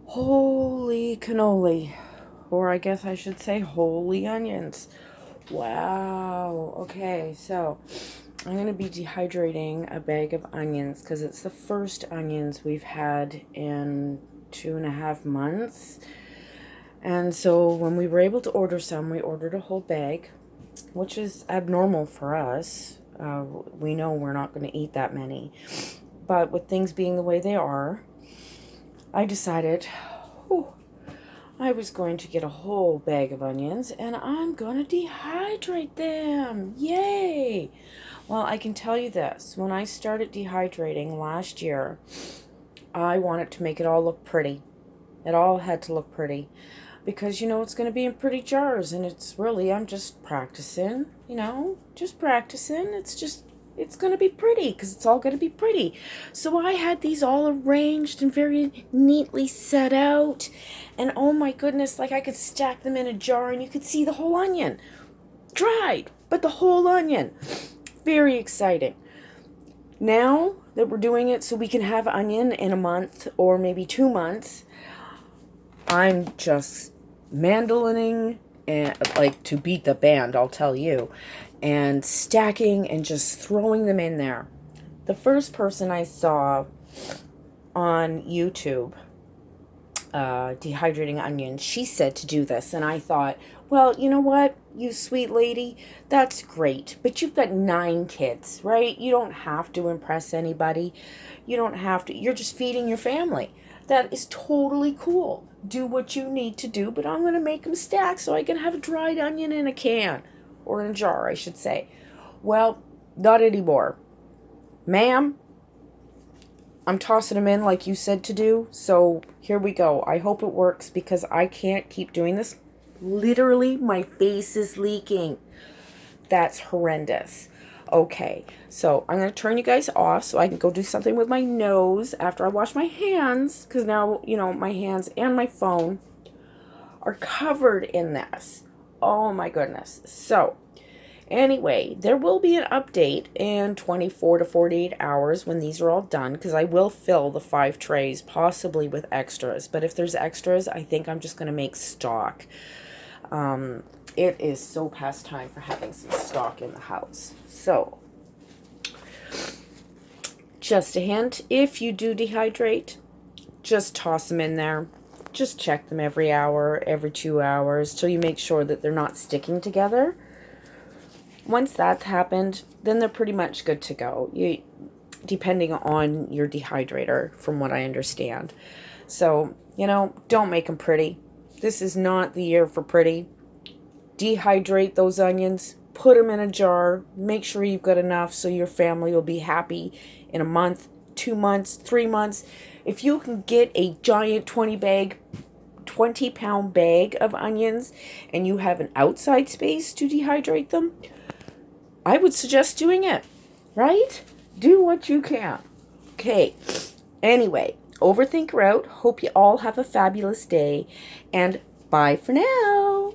Holy cannoli. Or I guess I should say holy onions. Wow. Okay, so I'm going to be dehydrating a bag of onions because it's the first onions we've had in 2.5 months. And so when we were able to order some, we ordered a whole bag, which is abnormal for us. We know we're not going to eat that many. But with things being the way they are, I decided, I was going to get a whole bag of onions and I'm going to dehydrate them. Yay! Well, I can tell you this. When I started dehydrating last year, I wanted to make it all look pretty. It all had to look pretty. Because, it's going to be in pretty jars. And I'm just practicing, just practicing. It's going to be pretty because it's all going to be pretty. So I had these all arranged and very neatly set out. And oh my goodness, like I could stack them in a jar and you could see the whole onion. Dried, but the whole onion. Very exciting. Now that we're doing it so we can have onion in a month or maybe 2 months, I'm just mandolining and like to beat the band, I'll tell you, and stacking and just throwing them in there. The first person I saw on YouTube dehydrating onions, she said to do this, and I thought, well, you know what, you sweet lady, that's great, but you've got 9 kids, right? You don't have to impress anybody. You don't have to. You're just feeding your family. That is totally cool. Do what you need to do, but I'm going to make them stack so I can have a dried onion in a can, or in a jar, I should say. Well, not anymore. Ma'am, I'm tossing them in like you said to do, so here we go. I hope it works because I can't keep doing this. Literally, my face is leaking. That's horrendous. Okay, so I'm going to turn you guys off so I can go do something with my nose after I wash my hands, because now, my hands and my phone are covered in this. Oh my goodness. So, anyway, there will be an update in 24 to 48 hours when these are all done, because I will fill the 5 trays, possibly with extras. But if there's extras, I think I'm just going to make stock. It is so past time for having some stock in the house. So, just a hint, if you do dehydrate, just toss them in there. Just check them every hour, every 2 hours, till you make sure that they're not sticking together. Once that's happened, then they're pretty much good to go, depending on your dehydrator, from what I understand. So, don't make them pretty. This is not the year for pretty. Dehydrate those onions, put them in a jar, make sure you've got enough so your family will be happy in a month, 2 months, 3 months. If you can get a giant 20-pound bag of onions and you have an outside space to dehydrate them, I would suggest doing it, right? Do what you can. Okay, anyway, overthink her out. Hope you all have a fabulous day, and bye for now.